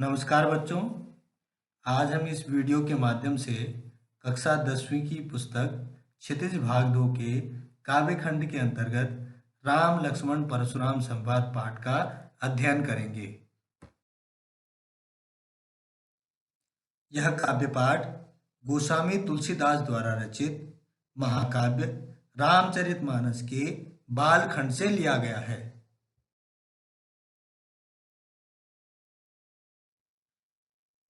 नमस्कार बच्चों। आज हम इस वीडियो के माध्यम से कक्षा 10वीं की पुस्तक क्षितिज भाग 2 के काव्य खंड के अंतर्गत राम लक्ष्मण परशुराम संवाद पाठ का अध्ययन करेंगे। यह काव्य पाठ गोस्वामी तुलसीदास द्वारा रचित महाकाव्य रामचरितमानस के बाल खंड से लिया गया है।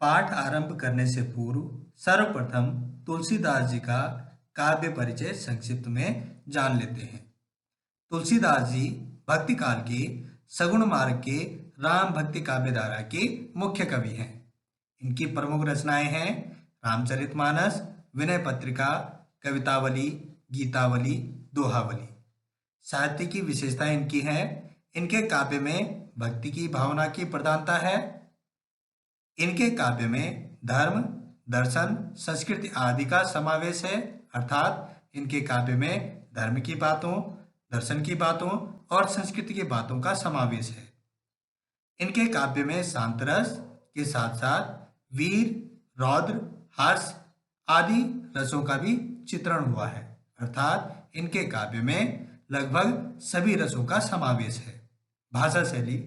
पाठ आरंभ करने से पूर्व सर्वप्रथम तुलसीदास जी का काव्य परिचय संक्षिप्त में जान लेते हैं। तुलसीदास जी भक्ति काल के सगुण मार्ग के राम भक्ति काव्य धारा के मुख्य कवि हैं। इनकी प्रमुख रचनाएं हैं रामचरितमानस, विनय पत्रिका, कवितावली, गीतावली, दोहावली। साहित्य की विशेषताएं इनकी हैं। इनके काव्य में भक्ति की भावना की प्रधानता है। इनके काव्य में धर्म, दर्शन, संस्कृति आदि का समावेश है, अर्थात इनके काव्य में धर्म की बातों, दर्शन की बातों और संस्कृति की बातों का समावेश है। इनके काव्य में शांत रस के साथ साथ वीर, रौद्र, हर्ष आदि रसों का भी चित्रण हुआ है, अर्थात इनके काव्य में लगभग सभी रसों का समावेश है। भाषा शैली,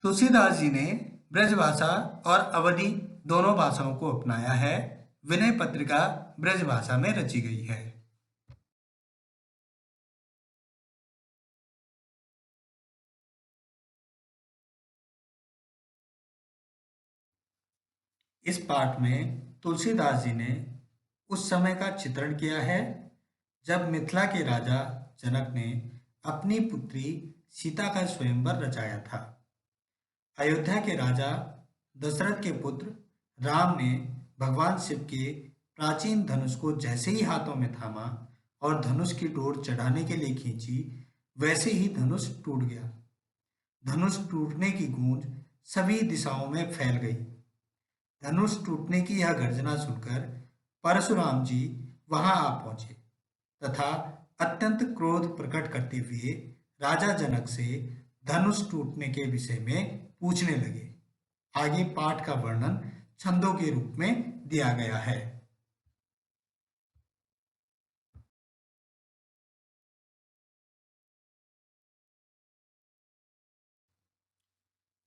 तुलसीदास जी ने ब्रजभाषा और अवधी दोनों भाषाओं को अपनाया है। विनय पत्रिका ब्रजभाषा में रची गई है। इस पाठ में तुलसीदास जी ने उस समय का चित्रण किया है जब मिथिला के राजा जनक ने अपनी पुत्री सीता का स्वयंवर रचाया था। अयोध्या के राजा दशरथ के पुत्र राम ने भगवान शिव के प्राचीन धनुष को जैसे ही हाथों में थामा और धनुष की डोर चढ़ाने के लिए खींची, वैसे ही धनुष टूट गया। धनुष टूटने की गूंज सभी दिशाओं में फैल गई। धनुष टूटने की यह गर्जना सुनकर परशुराम जी वहां आ पहुंचे तथा अत्यंत क्रोध प्रकट करते हुए राजा जनक से धनुष टूटने के विषय में पूछने लगे। आगे पाठ का वर्णन छंदों के रूप में दिया गया है।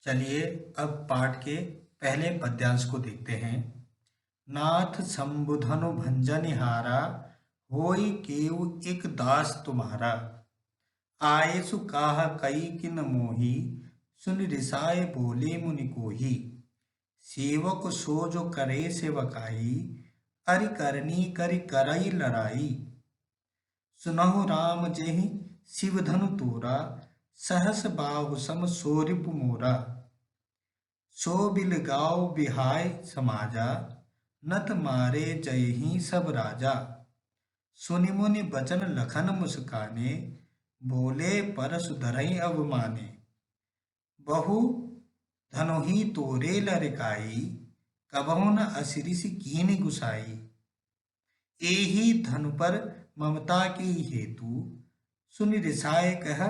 चलिए अब पाठ के पहले पद्यांश को देखते हैं। नाथ शंभुधनु भंजनिहारा, होई केउ एक दास तुम्हारा। आयसु काह कई किन मोही, सुन रिसाए बोले मुनि कोही। सेवक सो जो करे सेवकाई, अरि करनी करि करई लड़ाई। सुनहु राम जेहि शिव धनु तोरा, सहस बाहु सम सोरिपु मोरा। सो बिल गाओ बिहाय समाजा, नत मारे जय ही सब राजा। सुनि मुनि बचन लखन मुस्काने, बोले परसु धरई अवमाने। बहु धनुहि तोरे लरिकाई, कबहु न असिरिस कीनि गुसाई। एहि धनु पर ममता के हेतु, सुनि रिसाए कह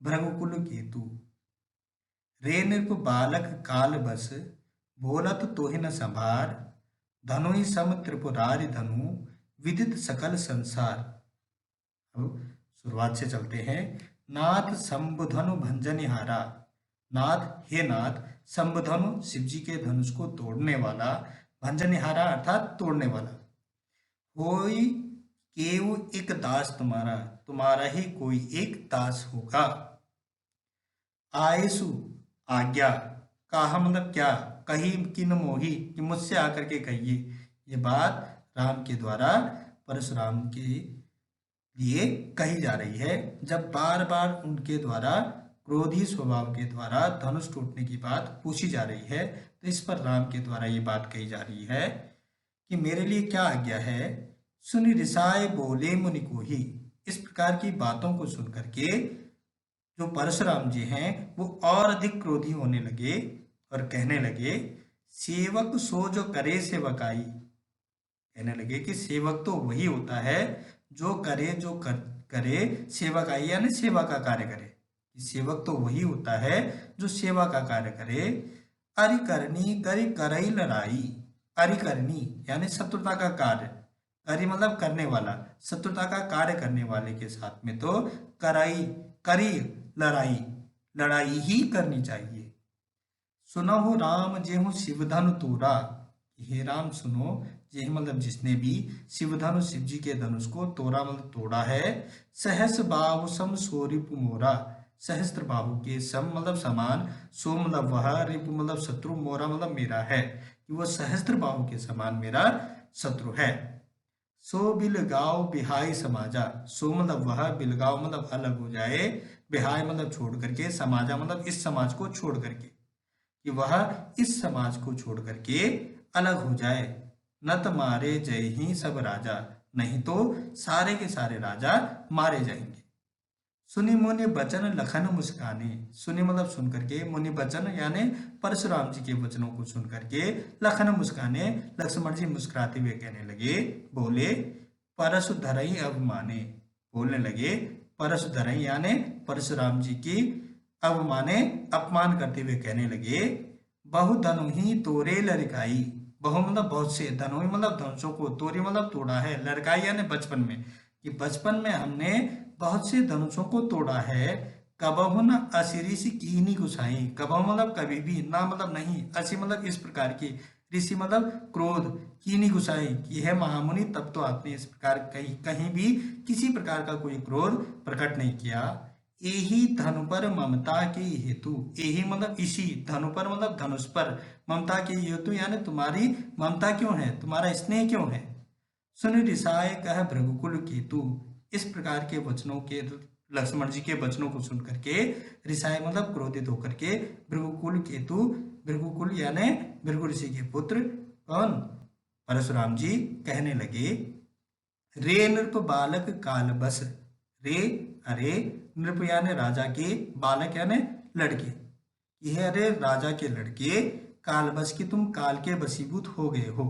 भृगुकुल केतु। रे नृप बालक काल बस, बोलत तोहि न संभार। धनुहि सम त्रिपुरारि धनु, विदित सकल संसार। अब शुरुआत से चलते हैं। नाथ शंभुधनु भंजनिहारा। नाथ, हे नाथ, शंभुधनु शिवजी के धनुष को तोड़ने वाला, भंजनिहारा अर्थात तोड़ने वाला। होई केउ एक दास तुम्हारा, तुम्हारा ही कोई एक दास होगा। आयसु आज्ञा, कहा मतलब क्या, कही किन मोही कि मुझसे आकर के कहिए। ये बात राम के द्वारा परशुराम के लिए कही जा रही है जब बार बार उनके द्वारा क्रोधी स्वभाव के द्वारा धनुष टूटने की बात पूछी जा रही है। तो इस पर राम के द्वारा ये बात कही जा रही है कि मेरे लिए क्या आज्ञा है। सुनि रिसाए बोले मुनि कोही। इस प्रकार की बातों को सुन करके जो परशुराम जी हैं वो और अधिक क्रोधी होने लगे और कहने लगे, सेवक सो जो करे सेवकाई। कहने लगे कि सेवक तो वही होता है जो करे, करे सेवकाई यानी सेवा का कार्य करे। सेवक तो वही होता है जो सेवा का कार्य करे। अरिकरणी करी करई लड़ाई। अरिकरणी यानी शत्रुता का कार्य, करी मतलब करने वाला, शत्रुता का कार्य करने वाले के साथ में तो कराई करी लड़ाई, लड़ाई ही करनी चाहिए। सुनहु राम जेहु शिवधनु तोड़ा, हे राम सुनो, ये मतलब जिसने भी शिवधनु शिव जी के धनुष को तोड़ा मतलब तोड़ा है। सहस बाहु सम सो रिपु मोरा, सहस्त्र बाहु के सम मतलब समान, सो मतलब वह, रिपु मतलब शत्रु, मोरा मतलब मेरा है, कि वो सहस्त्र बाहु के समान मेरा शत्रु है। सो बिलगाओ बिहाई समाजा, सो मतलब वह, बिलगाओ मतलब अलग हो जाए, बिहाय मतलब छोड़ करके, समाजा मतलब इस समाज को छोड़ करके, कि वह इस समाज को छोड़ करके अलग हो जाए। नत मारे जय ही सब राजा, नहीं तो सारे के सारे राजा मारे जाएंगे। सुनी मुनि बचन लखन मुस्काने, सुनी मतलब सुन करके, मुनि बचन यानी परशुराम जी के वचनों को सुन करके, लखन मुस्काने लक्ष्मण जी मुस्कुराते हुए कहने लगे, बोले परशु धरई अवमाने, बोलने लगे परशु धरई यानी परशुराम जी की अवमाने अपमान करते हुए कहने लगे, बहु धनु ही तोरे लड़काई, बहु मतलब बहुत से, धनु मतलब धनुषों को, तोरी मतलब तोड़ा है, लड़काई यानी बचपन में, कि बचपन में हमने बहुत से धनुषों को तोड़ा है। कबहु न असिरिस कीनी गुसाई, कबहु मतलब कभी भी, ना मतलब नहीं, असी मतलब इस प्रकार की, ऋषि मतलब क्रोध, कीनी गुसाई की है महामुनि, तब तो आपने इस प्रकार कहीं कहीं भी किसी प्रकार का कोई क्रोध प्रकट नहीं किया। यही धनु पर ममता के हेतु, यही मतलब इसी, धनु पर मतलब धनुष पर, ममता के हेतु यानी तुम्हारी ममता क्यों है, तुम्हारा स्नेह क्यों है। सुन रिसाए कह भृगुकुल केतु, इस प्रकार के वचनों के, लक्ष्मण जी के वचनों को सुन करके, रिसाए मतलब क्रोधित होकर के, भृगुकुल केतु, भृगुकुल यानी भृगु ऋषि के पुत्र कौन, परशुराम जी कहने लगे, रे नृप बालक काल बस, रे अरे, नृप यानी राजा के, बालक यानी लड़के, यह अरे राजा के लड़के, काल बस की तुम काल के वशीभूत हो गए हो।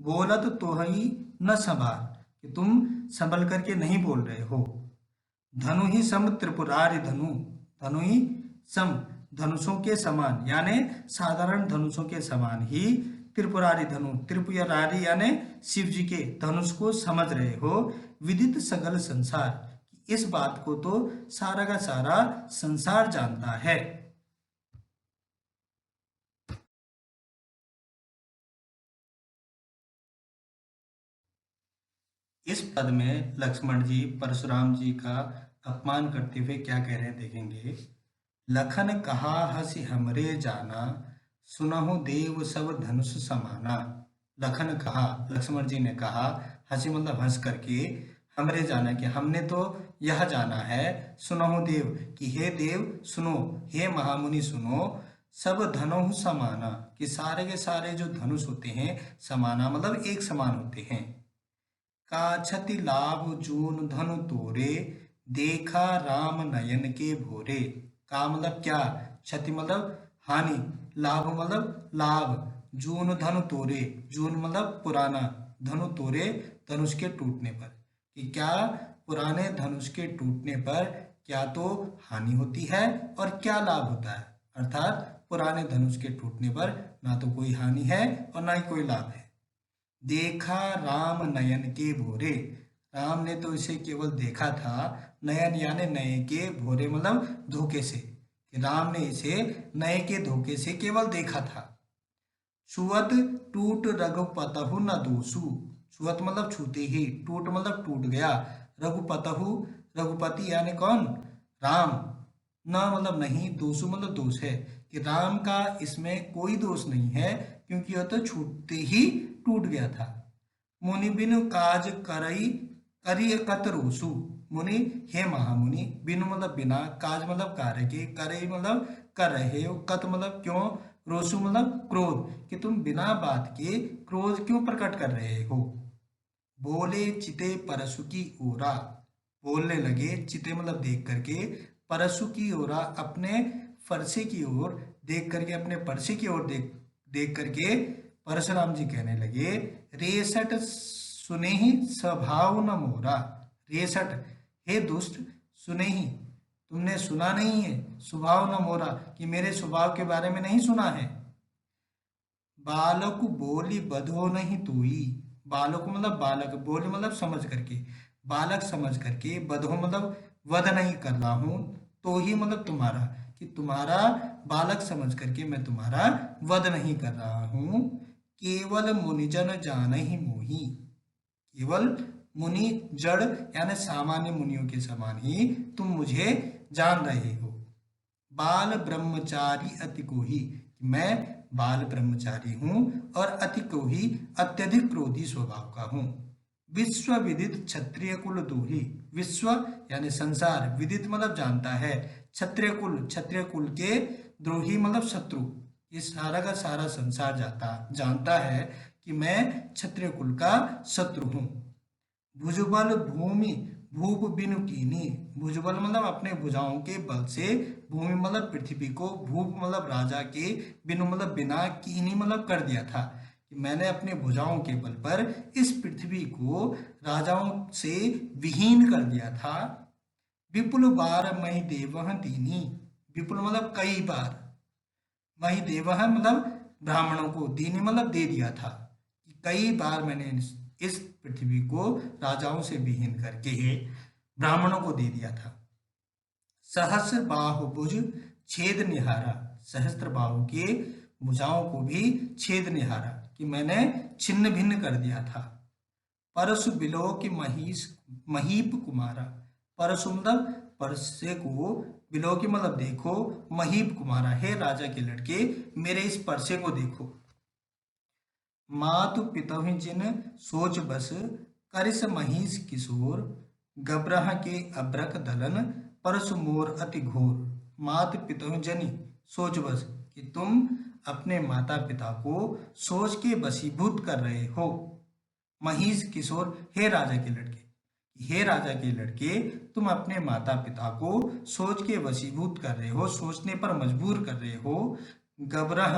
बोलत तो ही न संभार, कि तुम संभल करके नहीं बोल रहे हो। धनु ही सम त्रिपुरारि धनु, धनु ही सम धनुषों के समान यानी साधारण धनुषों के समान ही, त्रिपुरारि धनु, त्रिपुरारि यानी शिव जी के धनुष को समझ रहे हो। विदित सगल संसार, इस बात को तो सारा का सारा संसार जानता है। इस पद में लक्ष्मण जी परशुराम जी का अपमान करते हुए क्या कह रहे हैं देखेंगे। लखन कहा हसी हमरे जाना, सुनहु देव सब धनुष समाना। लखन कहा, लक्ष्मण जी ने कहा, हंसी मतलब हंस करके, हमरे जाना कि हमने तो यह जाना है, सुनहु देव कि हे देव सुनो, हे महामुनि सुनो, सब धनु समाना कि सारे के सारे जो धनुष होते हैं, समाना मतलब एक समान होते हैं। का छति लाभ जून धनु तोरे, देखा राम नयन के भोरे। का मतलब क्या, क्षति मतलब हानि, लाभ मतलब लाभ, जून धनु तोरे, जून मतलब पुराना, धनु तोरे धनुष के टूटने पर, कि क्या पुराने धनुष के टूटने पर क्या तो हानि होती है और क्या लाभ होता है, अर्थात पुराने धनुष के टूटने पर ना तो कोई हानि है और ना ही कोई लाभ है। देखा राम नयन के भोरे, राम ने तो इसे केवल देखा था, नयन यानी नए के, भोरे मतलब धोखे से, कि राम ने इसे नए के धोखे से केवल देखा था। छुअत टूट रघुपतहु न दोषु, छुअत मतलब छूते ही, टूट मतलब टूट गया, रघुपतहु रघुपति यानी कौन, राम, न मतलब नहीं, दोषु मतलब दोष है, कि राम का इसमें कोई दोष नहीं है, क्योंकि यह तो छूटते ही टूट गया था। मुनि बिनु काज करई करिय कत रोसु, मुनि हे महामुनि, बिनु मतलब बिना, काज मतलब कार्य के, करई मतलब कर रहे हो, कत मतलब क्यों, रोसु मतलब क्रोध, कि तुम बिना बात के क्रोध क्यों प्रकट कर रहे हो। बोले चिते परशु की ओरा, बोलने लगे, चिते मतलब देख करके, परशु की ओरा अपने फरसे की ओर देख करके, अपने परसे की ओर देख देख करके परशुराम जी कहने लगे, रेसठ सुने ही स्वभाव न मोरा। रेसठ हे दुष्ट, सुने ही तुमने सुना नहीं है, स्वभाव न मोरा कि मेरे स्वभाव के बारे में नहीं सुना है। बालक बोली बधो नहीं तोई। बालक मतलब बालक, बोली मतलब समझ करके, बालक समझ करके, बधो मतलब वध नहीं कर रहा हूँ, तो ही मतलब तुम्हारा, कि तुम्हारा बालक समझ करके मैं तुम्हारा वध नहीं कर रहा हूँ। केवल मुनिजन जान ही मोही। केवल मुनि जड़ यानी सामान्य मुनियों के समान ही तुम मुझे जान रहे हो। बाल ब्रह्मचारी अति को ही, मैं बाल ब्रह्मचारी हूँ और अति को ही अत्यधिक क्रोधी स्वभाव का हूँ। विश्व विदित क्षत्रिय कुल दूही। विश्व यानी संसार, विदित मतलब जानता है, क्षत्रिय कुल, क्षत्रिय कुल के द्रोही मतलब शत्रु, ये सारा का सारा संसार जानता है कि मैं क्षत्रिय कुल का शत्रु हूँ। भुजबल भूमि भूप बिनु कीनी। भुजबल मतलब अपने भुजाओं के बल से, भूमि मतलब पृथ्वी को, भूप मतलब राजा के, बिनु मतलब बिना, कीनी मतलब कर दिया था, कि मैंने अपने भुजाओं के बल पर इस पृथ्वी को राजाओं से विहीन कर दिया था। विपुल बार मही देवह दीनी। विपुल मतलब कई बार, मही देवह मतलब ब्राह्मणों को, दीनी मतलब दे दिया था, कि कई बार मैंने इस पृथ्वी को राजाओं से विहीन करके ब्राह्मणों को दे दिया था। सहस्र बाहुभुज छेद निहारा। सहस्त्र बाहु के भुजाओं को भी छेद निहारा, कि मैंने छिन्न भिन्न कर दिया था। परशु बिलो की महीस महीप कुमारा। परशु मतलब परसे को, बिलो की मतलब देखो, महीप कुमारा, हे राजा के लड़के मेरे इस परसे को देखो। मातु पितहि जिन सोच बस, करिस महिष किशोर, गबरह के अब्रक दलन, परसु मोर अति घोर। मातु पितहि जनि सोच बस, कि तुम अपने माता पिता को सोच के वशीभूत कर रहे हो। महिष किशोर, हे राजा के लड़के, हे राजा के लड़के तुम अपने माता पिता को सोच के वशीभूत कर रहे हो, सोचने पर मजबूर कर रहे हो। गबरह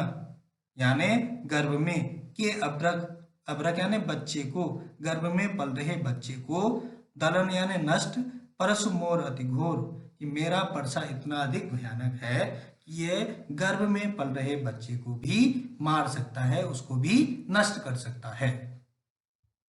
यानी गर्भ में, के अब्रक, अब्रक यानी बच्चे को, गर्भ में पल रहे बच्चे को, दलन यानी नष्ट, परसु मोर अति घोर, कि मेरा परसा इतना अधिक भयानक है कि ये गर्भ में पल रहे बच्चे को भी मार सकता है, उसको भी नष्ट कर सकता है।